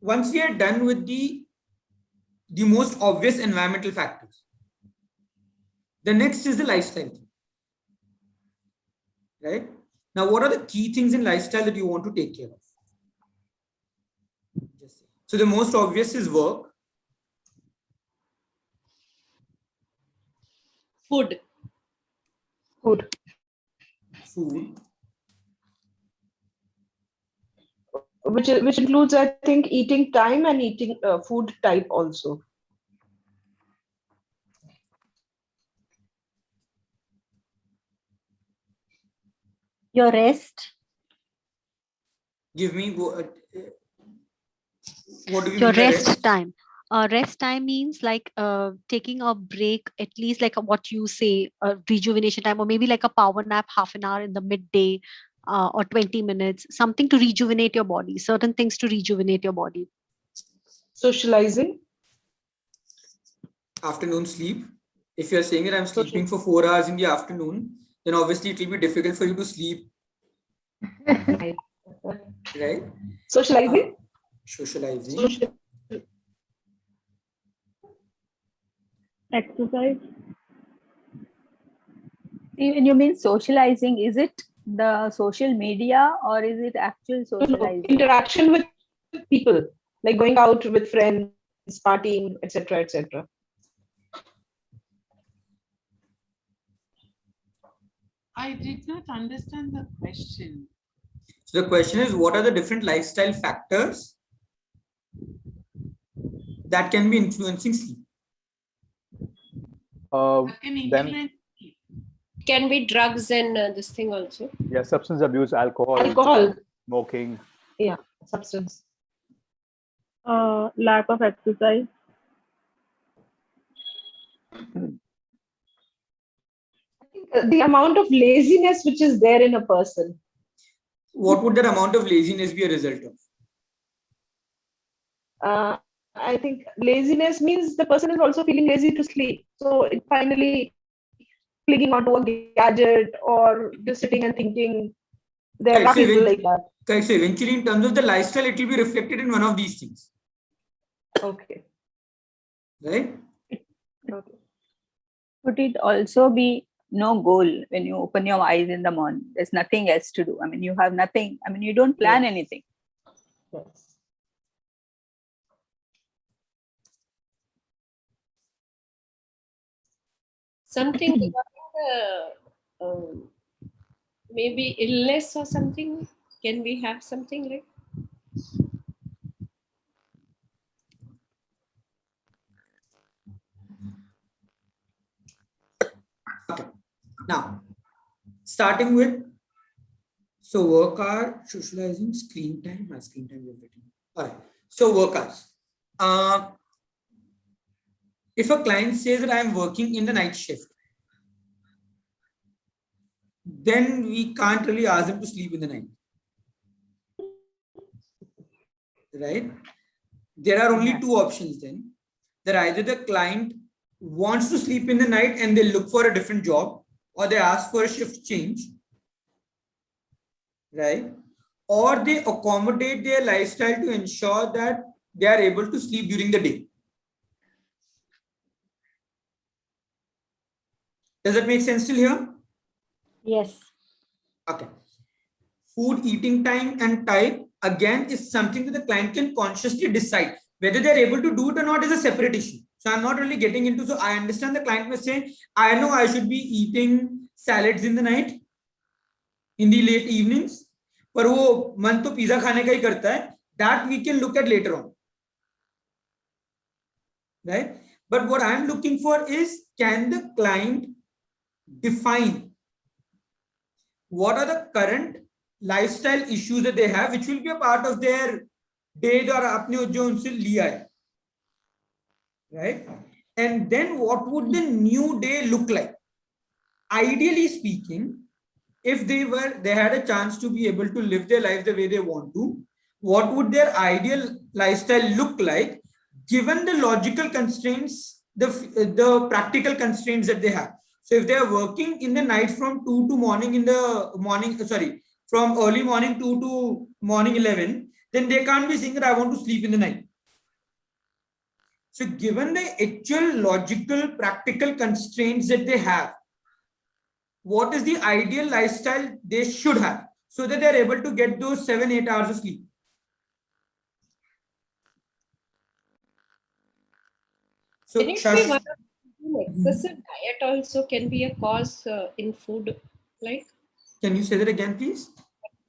once we are done with the most obvious environmental factors, the next is the lifestyle thing, right? Now, what are the key things in lifestyle that you want to take care of? So the most obvious is work. Food. Food. Food. Which includes, I think, eating time and eating food type also. Your rest. Give me what do you Your mean by rest time. Rest time means like taking a break, at least like what you say, a rejuvenation time, or maybe like a power nap, half an hour in the midday, or 20 minutes, something to rejuvenate your body, certain things to rejuvenate your body. Socializing. Afternoon sleep. If you're saying that I'm sleeping for 4 hours in the afternoon, then obviously it will be difficult for you to sleep. Right? Socializing. Socializing. Exercise. When you mean socializing, is it the social media or is it actual socializing? Interaction with people, like going out with friends, partying, etc., etc. I did not understand the question. So the question is, what are the different lifestyle factors that can be influencing sleep? Then can be drugs and this thing also. Yeah, substance abuse, alcohol, smoking. Yeah, substance. Lack of exercise. The amount of laziness which is there in a person. What would that amount of laziness be a result of? I think laziness means the person is also feeling lazy to sleep. So it finally clinging onto a gadget or just sitting and thinking. There are people like that. Correct. So eventually, in terms of the lifestyle, it will be reflected in one of these things. Okay. Right? Okay. Could it also be no goal when you open your eyes in the morning? There's nothing else to do. I mean, you have nothing. I mean, you don't plan anything. Yes. Something regarding maybe illness or something. Can we have something like? Okay. Now, starting with work hour, socializing, screen time, everything. All right. So work hours. If a client says that I am working in the night shift, then we can't really ask them to sleep in the night. Right? There are only two options then. That either the client wants to sleep in the night and they look for a different job, or they ask for a shift change, right? Or they accommodate their lifestyle to ensure that they are able to sleep during the day. Does that make sense till here? Yes. Okay. Food eating time and type, again, is something that the client can consciously decide. Whether they're able to do it or not is a separate issue. So I'm not really getting into, so I understand the client was saying, I know I should be eating salads in the night, in the late evenings, पर वो मन तो pizza खाने का ही करता है, that we can look at later on. Right? But what I'm looking for is, can the client define what are the current lifestyle issues that they have, which will be a part of their day or आपने जो उनसे लिया है, right? And then what would the new day look like? Ideally speaking, if they had a chance to be able to live their life the way they want to, what would their ideal lifestyle look like, given the logical constraints, the practical constraints that they have? So if they are working in the night from 2 to morning from early morning 2 to morning 11, then they can't be saying that I want to sleep in the night. So given the actual logical, practical constraints that they have, what is the ideal lifestyle they should have so that they're able to get those 7-8 hours of sleep? So Can it be one of excessive diet also can be a cause in food, like can you say that again, please?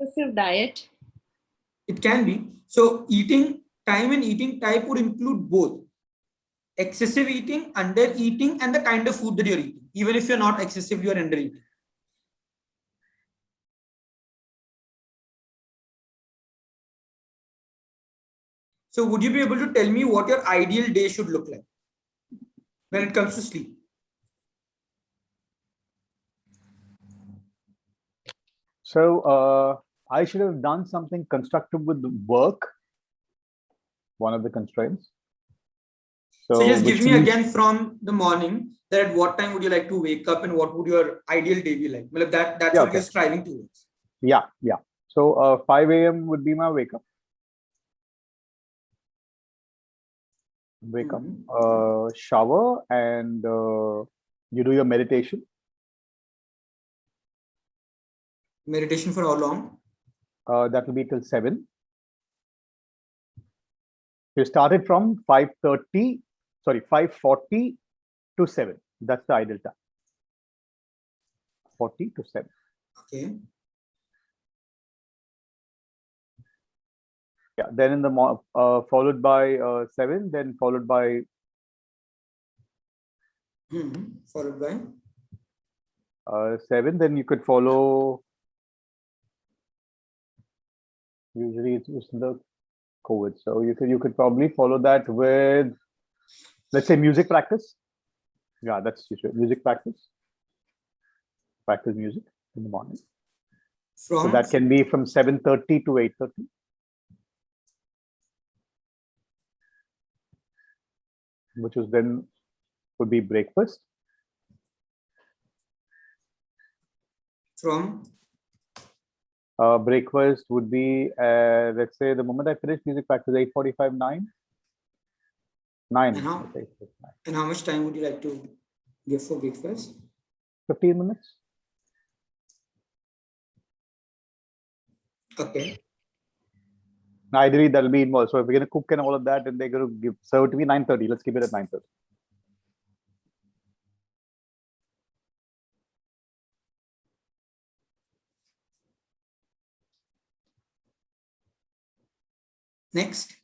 excessive diet? It can be. So eating time and eating type would include both excessive eating, under eating, and the kind of food that you're eating. Even if you're not excessively or under eating. So would you be able to tell me what your ideal day should look like when it comes to sleep? So I should have done something constructive with work. One of the constraints. So just give which me means- again from the morning that at what time would you like to wake up and what would your ideal day be like? Well, that's Yeah, what okay. you're striving towards. Yeah. So 5 a.m. would be my wake up. Shower, and you do your meditation. Meditation for how long? That will be till 7. You started from 5:40 to 7. That's the ideal time. 40 to 7. Okay. Yeah. Then in the followed by 7, then followed by Followed by 7. Then you could follow. Usually it's the COVID, so you could probably follow that with, let's say, music practice. Yeah, that's usually music practice. Practice music in the morning. So that can be from 7:30 to 8:30. Which is then would be breakfast. From breakfast would be let's say the moment I finish music practice, 8:45, 9. And how much time would you like to give for breakfast? 15 minutes. Okay. Ideally, that'll be involved. So if we're going to cook and all of that, and they're going to serve it to me 9:30. Let's keep it at 9:30. Next.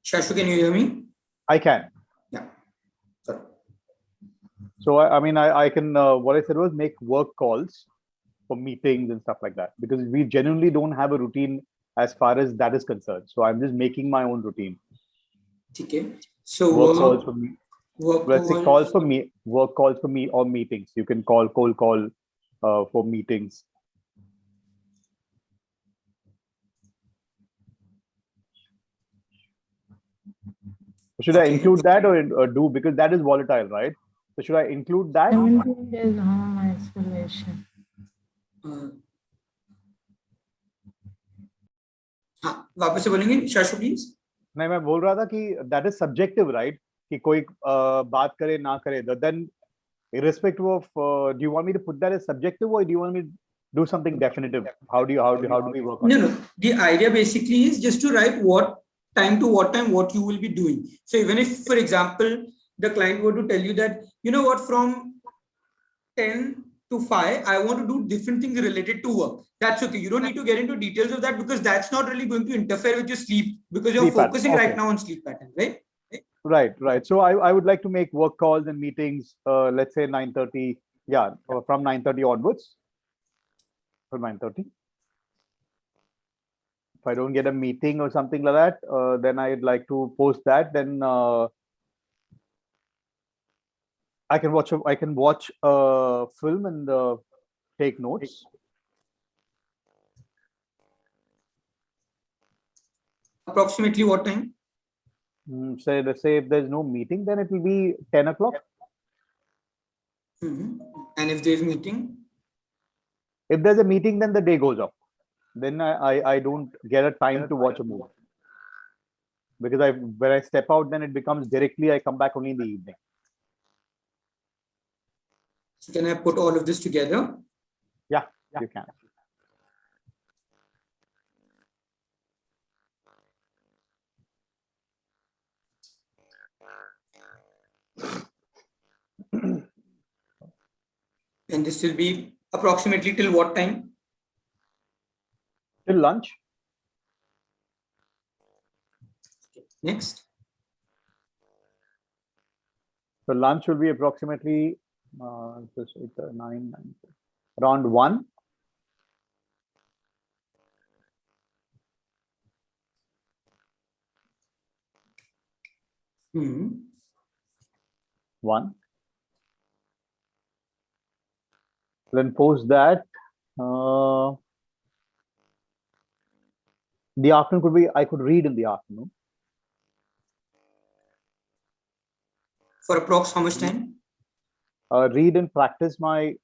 Shashu, can you hear me? I can. Yeah. Sorry. So I mean, I can. What I said was make work calls for meetings and stuff like that, because we genuinely don't have a routine as far as that is concerned. So I'm just making my own routine. Okay. So work calls for me. Let's say calls for me. Work calls for me or meetings. You can cold call for meetings. Should I include that or do, because that is volatile, right? So should I include that? 17 days home isolation. हाँ, वापस से बोलेंगे शाशु please. नहीं, मैं बोल रहा था कि that is subjective, right? कि कोई बात करे ना करे. Then irrespective of, do you want me to put that as subjective or do you want me to do something definitive? How do we work on it? No. The idea basically is just to write what time to what time what you will be doing. So even if, for example, the client were to tell you that, you know what, from 10 to 5, I want to do different things related to work. That's okay. You don't need to get into details of that because that's not really going to interfere with your sleep because you're focusing right now on sleep pattern, right? Right. So I would like to make work calls and meetings, let's say 9:30. Yeah, from 9:30 onwards. From 9:30. If I don't get a meeting or something like that, then I'd like to post that. Then I can watch a film and take notes. Approximately what time? Say, let's say if there's no meeting, then it will be 10 o'clock. And if there's meeting, If there's a meeting, then the day goes off. Then I don't get a time to watch a movie. Because when I step out, then it becomes directly, I come back only in the evening. so can I put all of this together? Yeah, you can. And this will be approximately till what time? Till lunch. Next. So lunch will be approximately just 9, around 1. Hmm. 1. Then post that. The afternoon could be, I could read in the afternoon. For approx how much time? Read and practice my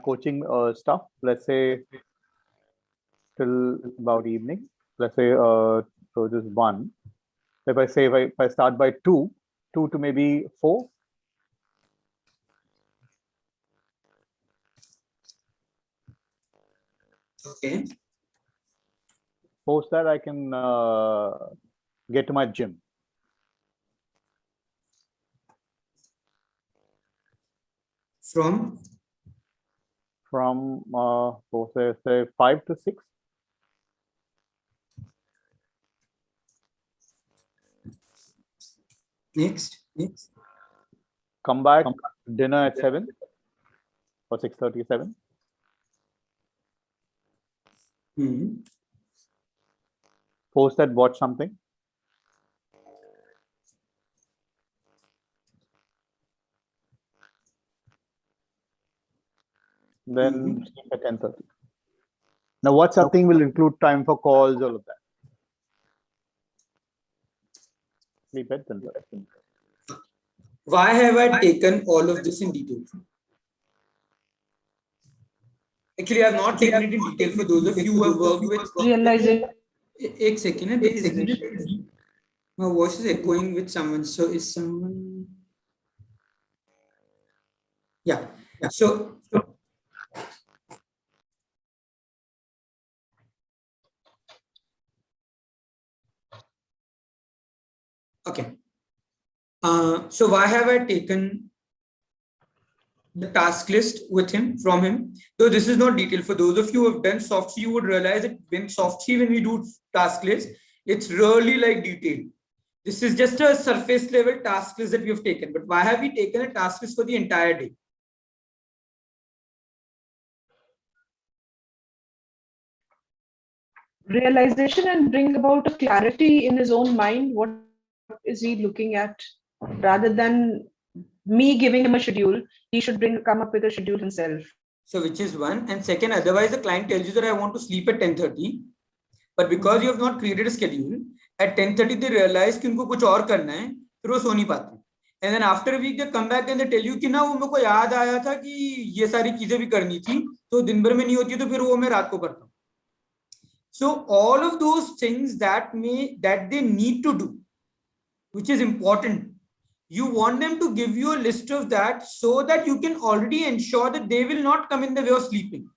coaching stuff. Let's say till about evening. Let's say so just 1. If I say if I start by 2 to maybe 4. Okay. Post that, I can get to my gym. From So say 5 to 6. next. Come back, dinner at 7 or 6:37. Post that, watch something. Then sleep at 10:30. Now, WhatsApp thing will include time for calls, all of that. Sleep at 10:30. Why have I taken all of this in detail? Actually, I have not taken it in detail for those of you who have worked with. Realization. एक second. My voice is echoing with someone. So is someone? Yeah. So okay. So why have I taken the task list from him? Though this is not detailed. For those of you who have done Softsheet, you would realize that when we do task list, it's really like detailed. This is just a surface level task list that we have taken. But why have we taken a task list for the entire day? Realization and bring about a clarity in his own mind. What is he looking at? Rather than me giving him a schedule, he should come up with a schedule himself. So which is one. And second, otherwise the client tells you that I want to sleep at 10:30. But because you have not created a schedule, at 10:30 they realize कि उनको कुछ और करना है, फिर वो सो नहीं पाते. And then after a week they come back and they tell you कि ना वो मेरे को याद आया था कि ये सारी चीजें भी करनी थी, तो दिन भर में नहीं होती तो फिर वो मैं रात को करता हूँ. So all of those things that they need to do, which is important, you want them to give you a list of that so that you can already ensure that they will not come in the way of sleeping.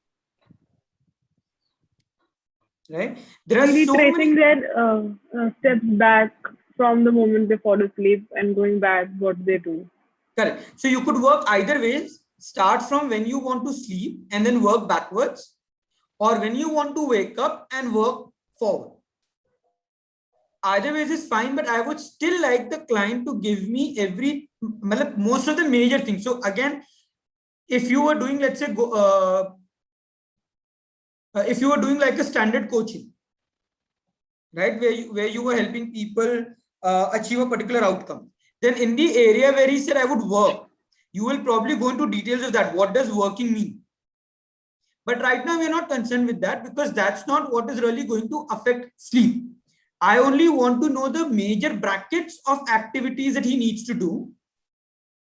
Right? There are Really so tracing many their steps back from the moment they fall asleep and going back what they do. Correct. So you could work either ways. Start from when you want to sleep and then work backwards, or when you want to wake up and work forward. Either ways is fine, but I would still like the client to give me most of the major things. So again, if you were doing, let's say, if you were doing like a standard coaching, right, where you were helping people achieve a particular outcome, then in the area where he said I would work, you will probably go into details of that. What does working mean? But right now, we're not concerned with that because that's not what is really going to affect sleep. I only want to know the major brackets of activities that he needs to do,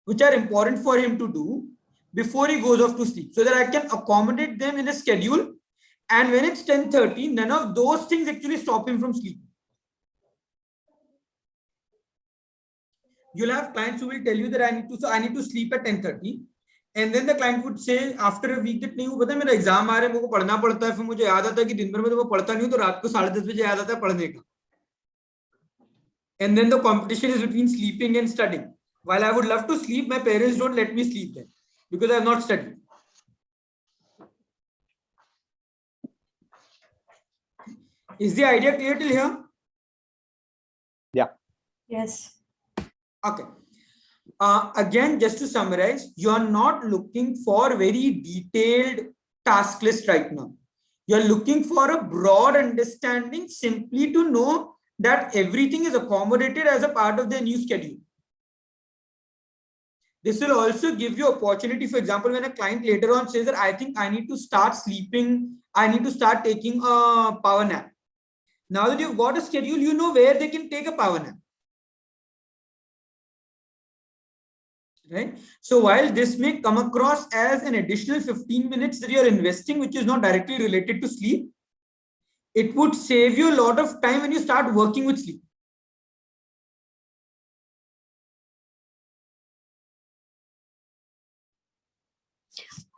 which are important for him to do before he goes off to sleep, so that I can accommodate them in a schedule. And when it's 10:30, none of those things actually stop him from sleeping. You'll have clients who will tell you that I need to sleep at 10:30. And then the client would say after a week that नहीं वो पता है मेरा exam आ रहा है, मेरे को पढ़ना पड़ता है, फिर मुझे याद आता है कि दिन भर में तो मैं पढ़ता नहीं हूँ, तो रात को 10:30 बजे याद आता है पढ़ने का. And then the competition is between sleeping and studying. While I would love to sleep, my parents don't let me sleep then because I have not studied. Is the idea clear till here? Yes. Okay. Again, just to summarize, you are not looking for very detailed task list right now. You're looking for a broad understanding, simply to know that everything is accommodated as a part of their new schedule. This will also give you opportunity. For example, when a client later on says that I think I need to start sleeping, I need to start taking a power nap. Now that you've got a schedule, you know where they can take a power nap. Right? So while this may come across as an additional 15 minutes that you're investing, which is not directly related to sleep, it would save you a lot of time when you start working with sleep.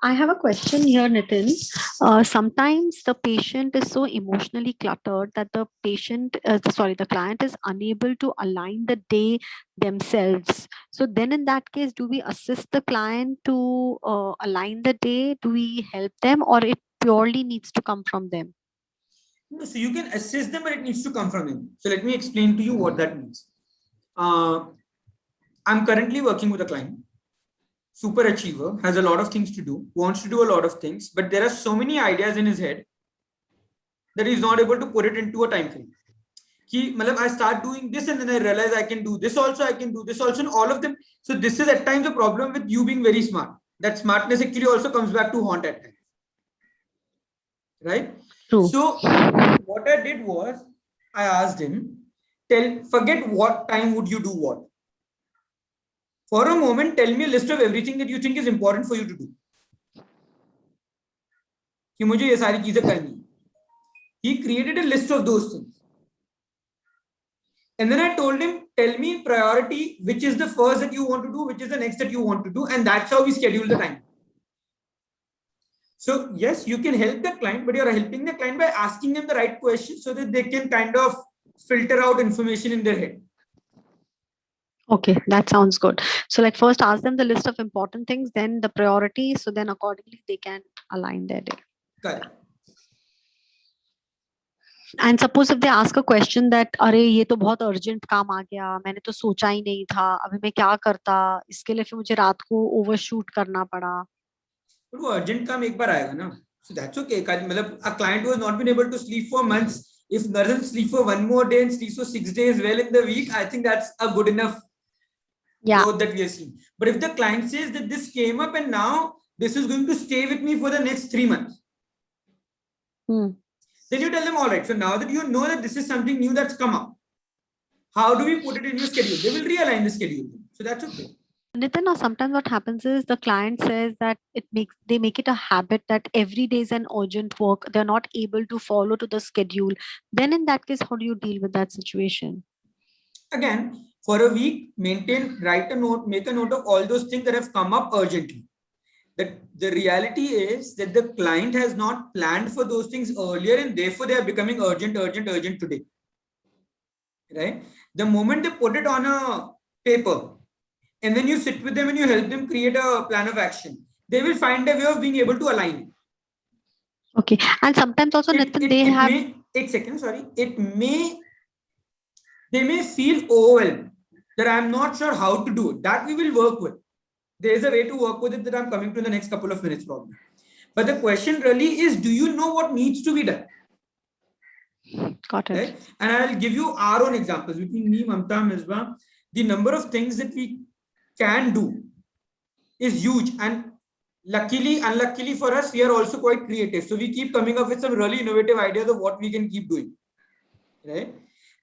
I have a question here, Nitin. Sometimes the patient is so emotionally cluttered that the client is unable to align the day themselves. So then in that case, do we assist the client to align the day? Do we help them, or it purely needs to come from them? So you can assist them, but it needs to come from them. So let me explain to you what that means. I'm currently working with a client. Super achiever, has a lot of things to do, wants to do a lot of things, but there are so many ideas in his head that he's not able to put it into a time frame. I start doing this and then I realize I can do this also, I can do this also, and all of them. So this is at times a problem with you being very smart. That smartness actually also comes back to haunt at times. Right? True. So what I did was I asked him, forget what time would you do what. For a moment, tell me a list of everything that you think is important for you to do. कि मुझे ये सारी चीजें करनी है. He created a list of those things. And then I told him, tell me in priority, which is the first that you want to do, which is the next that you want to do. And that's how we schedule the time. So yes, you can help the client, but you're helping the client by asking them the right questions so that they can kind of filter out information in their head. Okay, that sounds good. So like first ask them the list of important things, then the priorities, so then accordingly they can align their day. Correct. And suppose if they ask a question that अरे ये तो बहुत urgent काम आ गया, मैंने तो सोचा ही नहीं था, अभी मैं क्या करता, इसके लिए फिर मुझे रात को overshoot करना पड़ा. But वो urgent काम एक बार आएगा ना. So that's okay. मतलब a client who has not been able to sleep for months, if doesn't sleep for one more day and sleeps for 6 days well in the week, I think that's a good enough growth that we are seeing. But if the client says that this came up and now this is going to stay with me for the next 3 months, then you tell them, all right, so now that you know that this is something new that's come up, how do we put it in your schedule? They will realign the schedule. So that's okay. Nitin, or sometimes what happens is the client says that they make it a habit that every day is an urgent work. They're not able to follow to the schedule. Then in that case, how do you deal with that situation? Again, for a week, write a note, make a note of all those things that have come up urgently. The reality is that the client has not planned for those things earlier and therefore they are becoming urgent today. Right? The moment they put it on a paper and then you sit with them and you help them create a plan of action, they will find a way of being able to align it. Okay. And sometimes also, Nitin, they may feel overwhelmed that I'm not sure how to do it. That we will work with. There is a way to work with it that I'm coming to in the next couple of minutes probably. But the question really is, do you know what needs to be done? Got it. Right? And I'll give you our own examples between me, Mamta, Misbah. The number of things that we can do is huge. And luckily, unluckily for us, we are also quite creative. So we keep coming up with some really innovative ideas of what we can keep doing, right?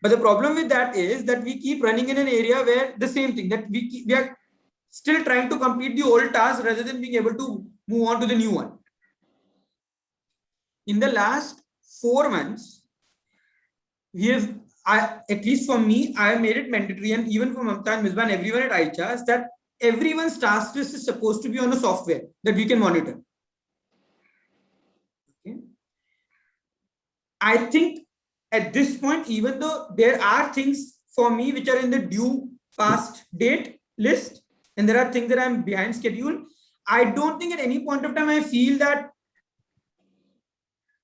But the problem with that is that we keep running in an area where the same thing, that we are still trying to complete the old task rather than being able to move on to the new one. In the last 4 months, we have, at least for me, I have made it mandatory, and even for Mamta and Misbah and everyone at iCharts, that everyone's task list is supposed to be on a software that we can monitor. Okay. I think at this point, even though there are things for me which are in the due past date list, and there are things that I'm behind schedule, I don't think at any point of time I feel that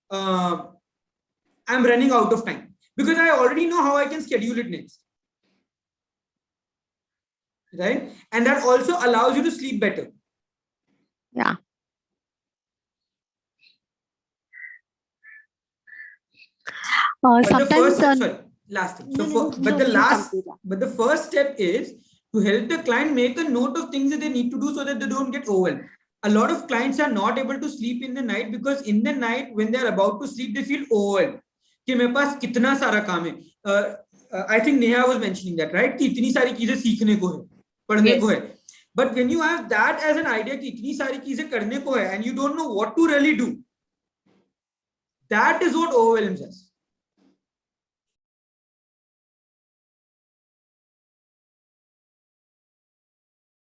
I'm running out of time, because I already know how I can schedule it next. Right? And that also allows you to sleep better. Yeah. But the Sometimes, first step, sorry, last thing. No, So, no, for, no, but no, the you last, complete that. but the first step is to help the client make a note of things that they need to do so that they don't get overwhelmed. A lot of clients are not able to sleep in the night because in the night when they are about to sleep, they feel overwhelmed. कि मेरे पास कितना सारा काम है. I think Neha was mentioning that, right? कि इतनी सारी चीजें सीखने को है, पढ़ने को है. But when you have that as an idea कि इतनी सारी चीजें करने को है and you don't know what to really do, that is what overwhelms us.